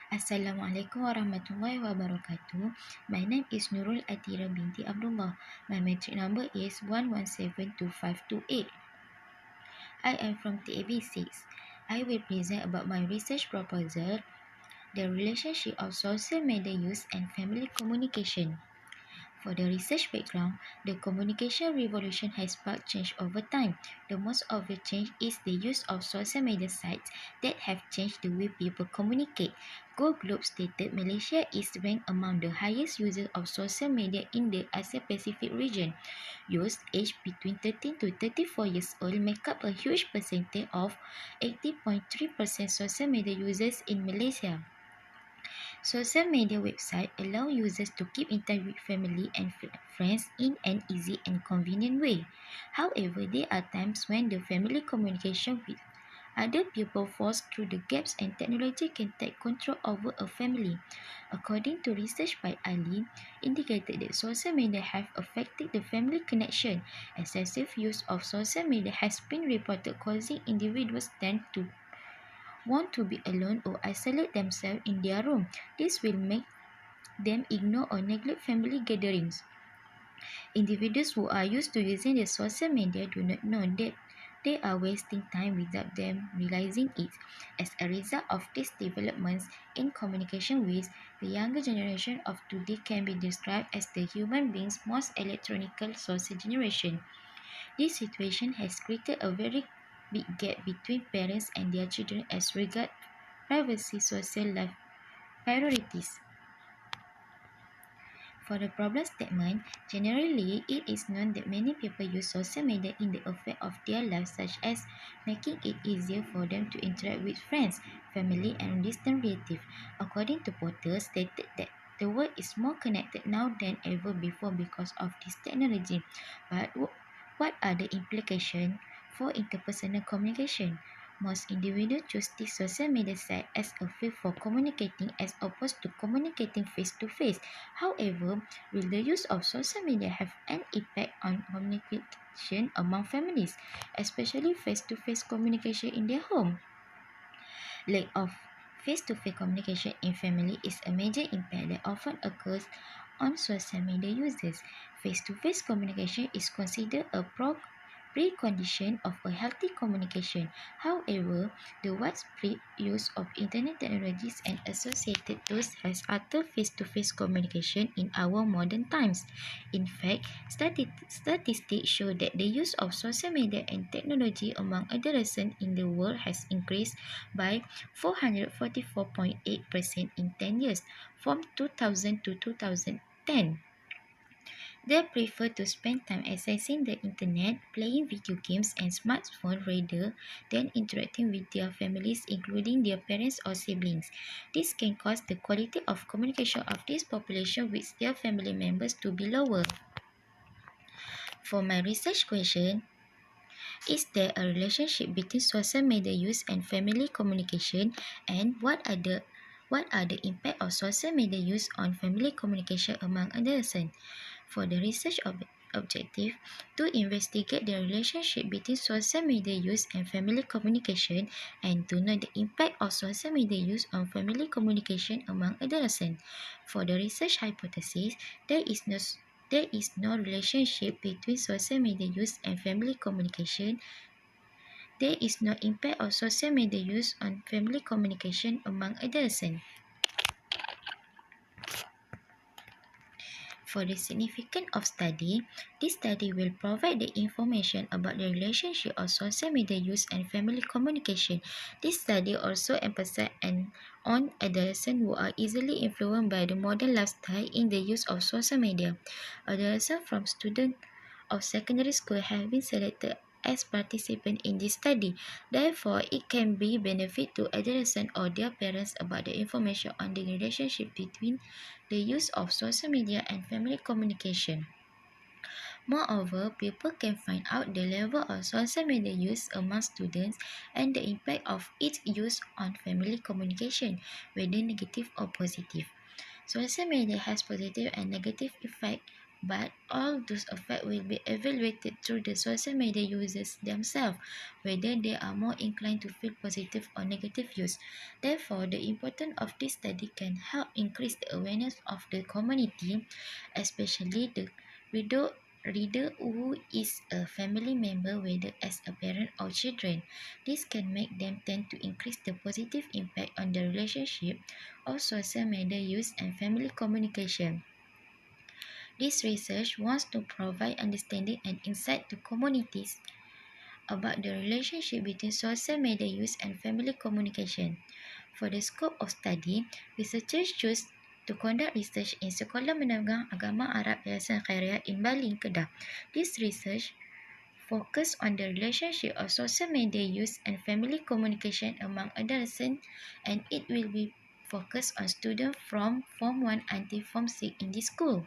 Assalamualaikum warahmatullahi wabarakatuh. My name is Nurul Atira binti Abdullah. My metric number is 1172528. I am from TAB 6. I will present about my research proposal, the relationship of social media use and family communication. For the research background, the communication revolution has sparked change over time. The most obvious change is the use of social media sites that have changed the way people communicate. Go Globe stated Malaysia is ranked among the highest users of social media in the Asia Pacific region. Youths aged between 13 to 34 years old make up a huge percentage of 80.3% social media users in Malaysia. Social media websites allow users to keep in touch with family and friends in an easy and convenient way. However, there are times when the family communication with other people falls through the gaps and technology can take control over a family. According to research by Ali, indicated that social media have affected the family connection. Excessive use of social media has been reported causing individuals tend to want to be alone or isolate themselves in their room. This will make them ignore or neglect family gatherings. Individuals who are used to using the social media do not know that they are wasting time without them realizing it. As a result of these developments in communication ways, the younger generation of today can be described as the human being's most electronical social generation. This situation has created a very big gap between parents and their children as regards privacy, social life priorities. For the problem statement, generally it is known that many people use social media in the affair of their lives, such as making it easier for them to interact with friends, family, and distant relatives. According to Porter, stated that the world is more connected now than ever before because of this technology. But what are the implications for interpersonal communication? Most individuals choose this social media site as a field for communicating as opposed to communicating face to face. However, will the use of social media have an impact on communication among families, especially face to face communication in their home? Lack of face-to-face communication in family is a major impact that often occurs on social media users. Face-to-face communication is considered a precondition of a healthy communication. However, the widespread use of internet technologies and associated tools has altered face-to-face communication in our modern times. In fact, statistics show that the use of social media and technology among adolescents in the world has increased by 444.8% in 10 years, from 2000 to 2010. They prefer to spend time accessing the internet, playing video games and smartphones rather than interacting with their families, including their parents or siblings. This can cause the quality of communication of this population with their family members to be lower. For my research question, is there a relationship between social media use and family communication, and what are the impact of social media use on family communication among adolescents? For the research objective to investigate the relationship between social media use and family communication and to know the impact of social media use on family communication among adolescents. For the research hypothesis, there is no there is no relationship between social media use and family communication. There is no impact of social media use on family communication among adolescents. For the significance of study, this study will provide the information about the relationship of social media use and family communication. This study also emphasizes on adolescents who are easily influenced by the modern lifestyle in the use of social media. Adolescents from students of secondary school have been selected as participants in this study. Therefore, it can be benefit to adolescents or their parents about the information on the relationship between the use of social media and family communication. Moreover, people can find out the level of social media use among students and the impact of its use on family communication, whether negative or positive. Social media has positive and negative effects but all those effects will be evaluated through the social media users themselves, whether they are more inclined to feel positive or negative use. Therefore, the importance of this study can help increase the awareness of the community, especially the reader who is a family member, whether as a parent or children. This can make them tend to increase the positive impact on the relationship of social media use and family communication. This research wants to provide understanding and insight to communities about the relationship between social media use and family communication. For the scope of study, researchers choose to conduct research in Sekolah Menengah Agama Arab Yayasan Khairia in Baling, Kedah. This research focused on the relationship of social media use and family communication among adolescents, and it will be focused on students from Form 1 until Form 6 in this school.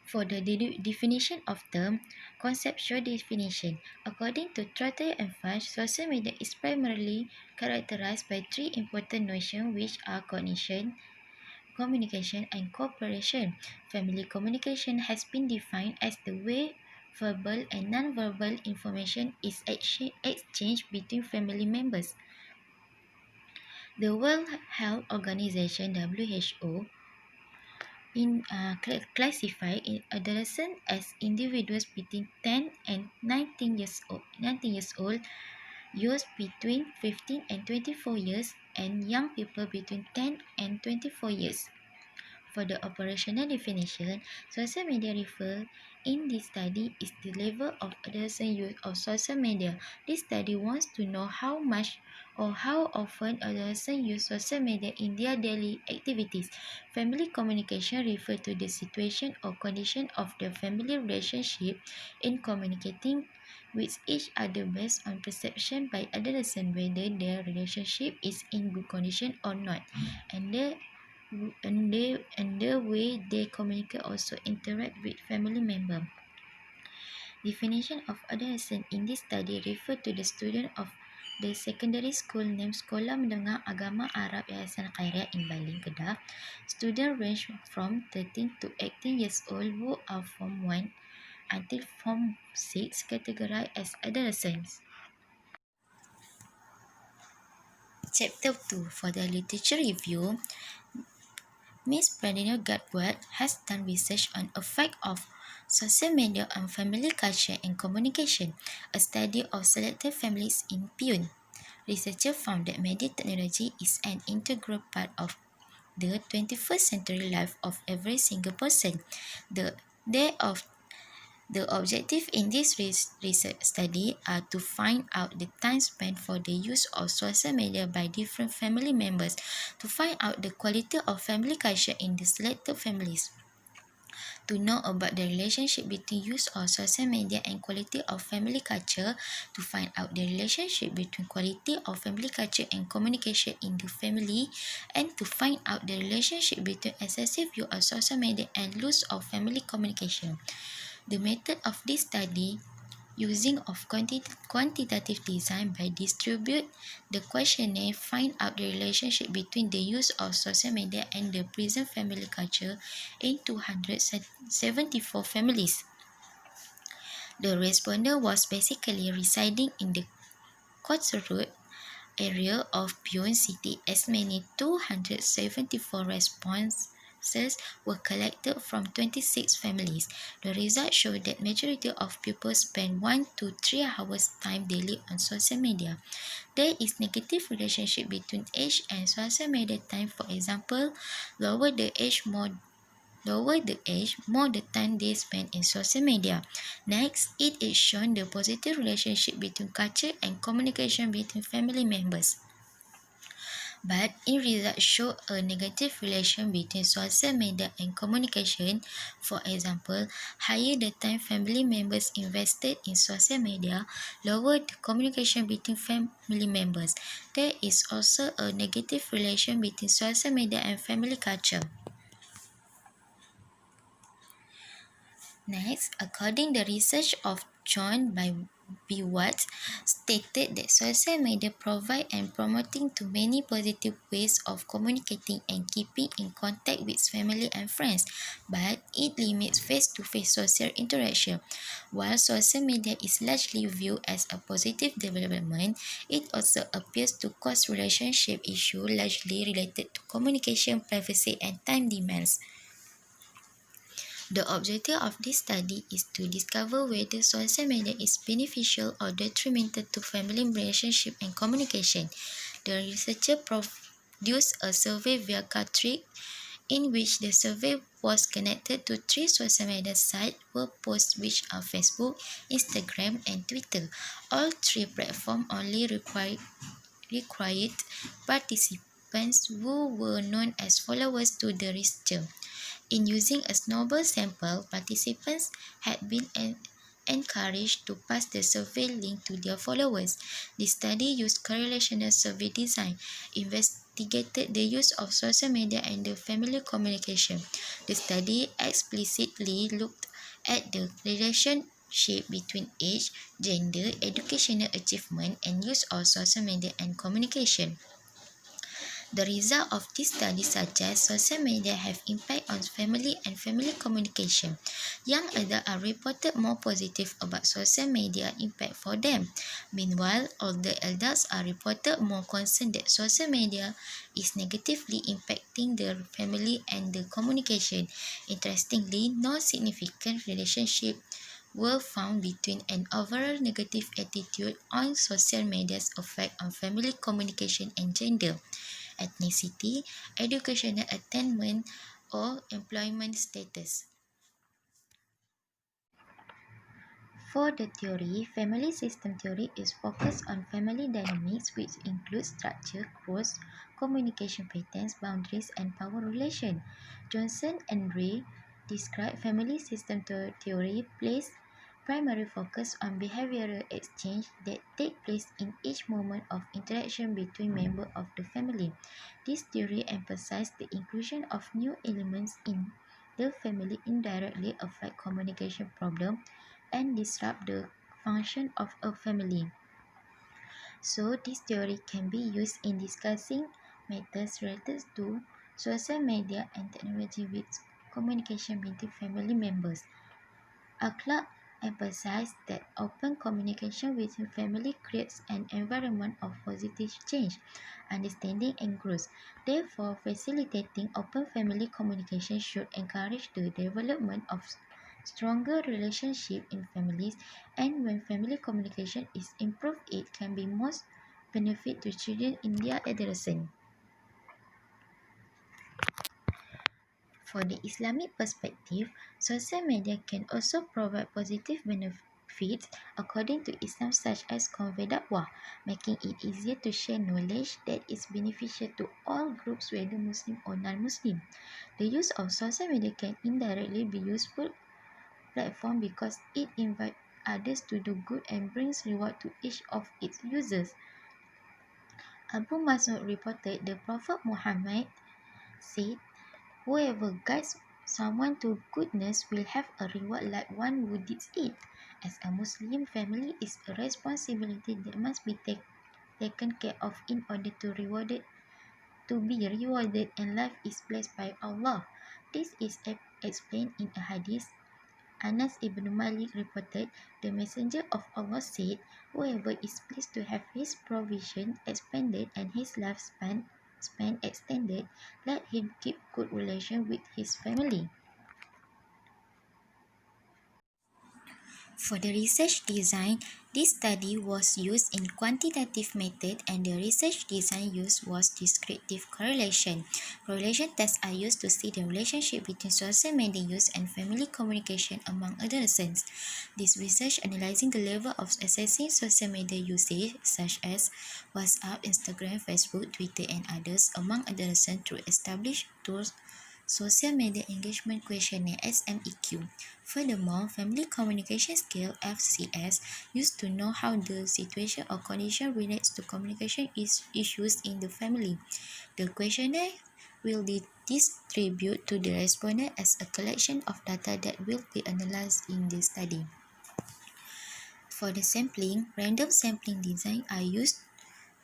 For the definition of term, conceptual definition. According to Trotter and Funch, social media is primarily characterized by three important notions, which are cognition, communication, and cooperation. Family communication has been defined as the way verbal and non-verbal information is exchanged between family members. The World Health Organization (WHO) classify adolescents as individuals between 10 and 19 years old, youth between 15 and 24 years, and young people between 10 and 24 years. For the operational definition, social media referred in this study is the level of adolescent use of social media. This study wants to know how much or how often adolescents use social media in their daily activities. Family communication refers to the situation or condition of the family relationship in communicating with each other based on perception by adolescents whether their relationship is in good condition or not, and the way they communicate also interact with family members. Definition of adolescent in this study refer to the student of the secondary school named Sekolah Menengah Agama Arab Yayasan Khairia in Baling, Kedah. Students range from 13 to 18 years old who are Form 1 until Form 6 categorized as adolescents. Chapter 2. For the literature review, Ms. Pradina Gatward has done research on effect of social media on family culture and communication, a study of selected families in Pune. Researchers found that media technology is an integral part of the 21st century life of every single person. The objective in this research study are to find out the time spent for the use of social media by different family members, to find out the quality of family culture in the selected families, to know about the relationship between use of social media and quality of family culture, to find out the relationship between quality of family culture and communication in the family, and to find out the relationship between excessive use of social media and loss of family communication. The method of this study using of quantitative design by distribute the questionnaire, find out the relationship between the use of social media and the present family culture in 274 families. The respondent was basically residing in the Kotsarut area of Pune City. As many 274 responses were collected from 26 families. The results showed that majority of people spend 1 to 3 hours time daily on social media. There is negative relationship between age and social media time. For example, lower the age, more the time they spend in social media. Next, it is shown the positive relationship between culture and communication between family members. But in results show a negative relation between social media and communication. For example, higher the time family members invested in social media, lower the communication between family members. There is also a negative relation between social media and family culture. Next, according to the research of joined by Biwat stated that social media provide and promoting to many positive ways of communicating and keeping in contact with family and friends, but it limits face-to-face social interaction. While social media is largely viewed as a positive development, it also appears to cause relationship issues largely related to communication, privacy, and time demands. The objective of this study is to discover whether social media is beneficial or detrimental to family relationship and communication. The researcher produced a survey via Cartrick in which the survey was connected to three social media sites were posts which are Facebook, Instagram, and Twitter. All three platforms only required participants who were known as followers to the researcher. In using a snowball sample, participants had been encouraged to pass the survey link to their followers. The study used correlational survey design, investigated the use of social media and the family communication. The study explicitly looked at the relationship between age, gender, educational achievement, and use of social media and communication. The result of this study suggests social media have impact on family and family communication. Young adults are reported more positive about social media impact for them. Meanwhile, older adults are reported more concerned that social media is negatively impacting their family and the communication. Interestingly, no significant relationship were found between an overall negative attitude on social media's effect on family communication and gender, ethnicity, educational attainment, or employment status. For the theory, family system theory is focused on family dynamics, which includes structure, growth, communication patterns, boundaries, and power relation. Johnson and Ray describe family system theory place primary focus on behavioral exchange that take place in each moment of interaction between members of the family. This theory emphasizes the inclusion of new elements in the family indirectly affect communication problem and disrupt the function of a family. So, this theory can be used in discussing matters related to social media and technology with communication between family members. Clark emphasized that open communication within family creates an environment of positive change, understanding, and growth. Therefore, facilitating open family communication should encourage the development of stronger relationships in families, and when family communication is improved, it can be most benefit to children in their adolescence. For the Islamic perspective, social media can also provide positive benefits according to Islam, such as convey dakwah, making it easier to share knowledge that is beneficial to all groups, whether Muslim or non-Muslim. The use of social media can indirectly be useful platform because it invites others to do good and brings reward to each of its users. Abu Mas'ud reported the Prophet Muhammad said, "Whoever guides someone to goodness will have a reward like one who did it." As a Muslim, family is a responsibility that must be taken care of in order to be rewarded, and life is blessed by Allah. This is explained in a hadith. Anas ibn Malik reported, "The Messenger of Allah said, whoever is pleased to have his provision expanded and his span extended, let him keep good relation with his family." For the research design, this study was used in quantitative method, and the research design used was descriptive correlation. Correlation tests are used to see the relationship between social media use and family communication among adolescents. This research analyzing the level of assessing social media usage such as WhatsApp, Instagram, Facebook, Twitter, and others among adolescents through established tools Social Media Engagement Questionnaire (SMEQ). Furthermore, Family Communication Scale (FCS) used to know how the situation or condition relates to communication issues in the family. The questionnaire will be distributed to the respondent as a collection of data that will be analyzed in the study. For the sampling, random sampling design are used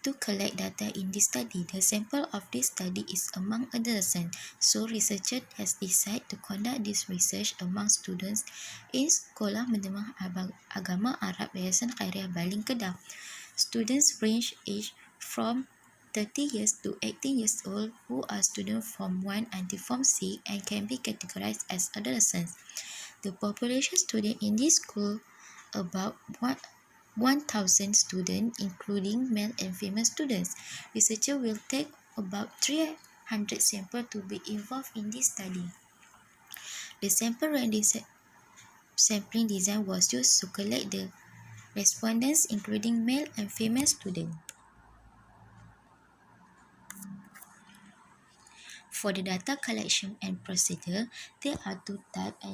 to collect data in this study. The sample of this study is among a dozen, so researcher has decided to conduct this research among students in Sekolah Menengah Agama Arab Yayasan Khairiah Baling Kedah. Students range age from 30 years to 18 years old who are students from 1 until Form 6 and can be categorized as adolescents. The population student in this school about 1,000 students, including male and female students. Researchers will take about 300 samples to be involved in this study. The sample random sampling design was used to collect the respondents, including male and female students. For the data collection and procedure, there are two types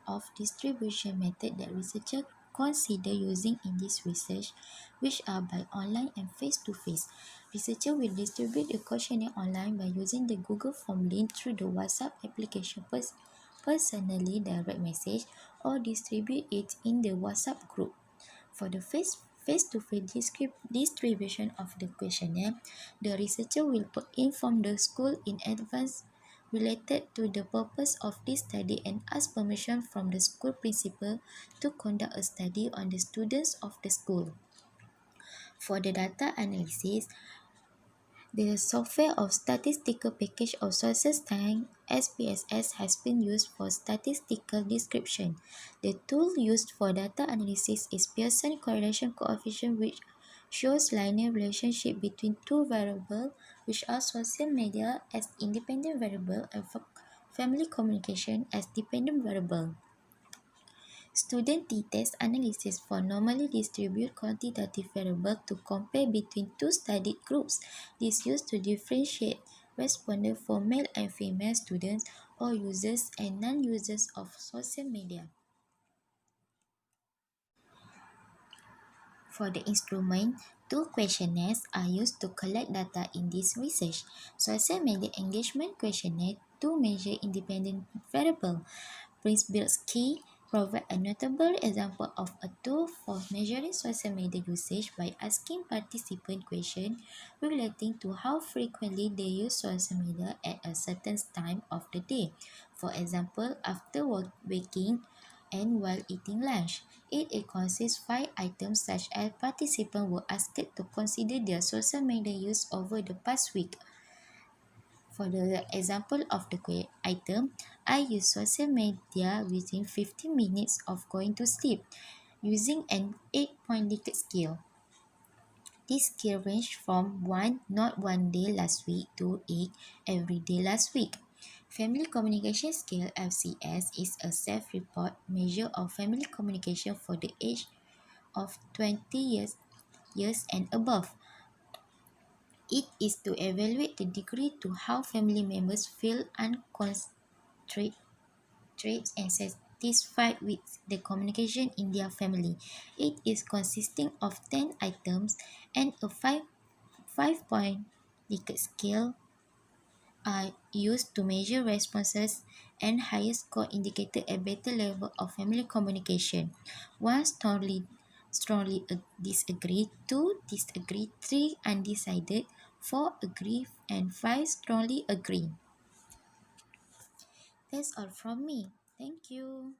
of distribution method that researchers consider using in this research, which are by online and face-to-face. Researchers will distribute the questionnaire online by using the Google Form link through the WhatsApp application personally direct message or distribute it in the WhatsApp group. For the face-to-face distribution of the questionnaire, the researcher will inform the school in advance related to the purpose of this study and ask permission from the school principal to conduct a study on the students of the school. For the data analysis, the software of statistical package of sources tank (SPSS) has been used for statistical description. The tool used for data analysis is Pearson correlation coefficient, which shows linear relationship between two variables, which are social media as independent variable and family communication as dependent variable. Student t-test analysis for normally distributed quantitative variables to compare between two studied groups. This used to differentiate respondents for male and female students or users and non-users of social media. For the instrument, two questionnaires are used to collect data in this research. Social media engagement questionnaire to measure independent variable. Prince-built key provide a notable example of a tool for measuring social media usage by asking participants questions relating to how frequently they use social media at a certain time of the day. For example, after waking and while eating lunch. It consists 5 items such as participants were asked to consider their social media use over the past week. For the example of the item, I use social media within 15 minutes of going to sleep using an 8-point Likert scale. This scale ranged from 1 not one day last week to 8 every day last week. Family Communication Scale (FCS) is a self-report measure of family communication for the age of 20 years and above. It is to evaluate the degree to how family members feel unconstrained and satisfied with the communication in their family. It is consisting of 10 items and a 5-point Likert scale are used to measure responses, and higher score indicated a better level of family communication. 1 strongly disagree, 2 disagree, 3 undecided, 4 agree, and 5 strongly agree. That's all from me. Thank you.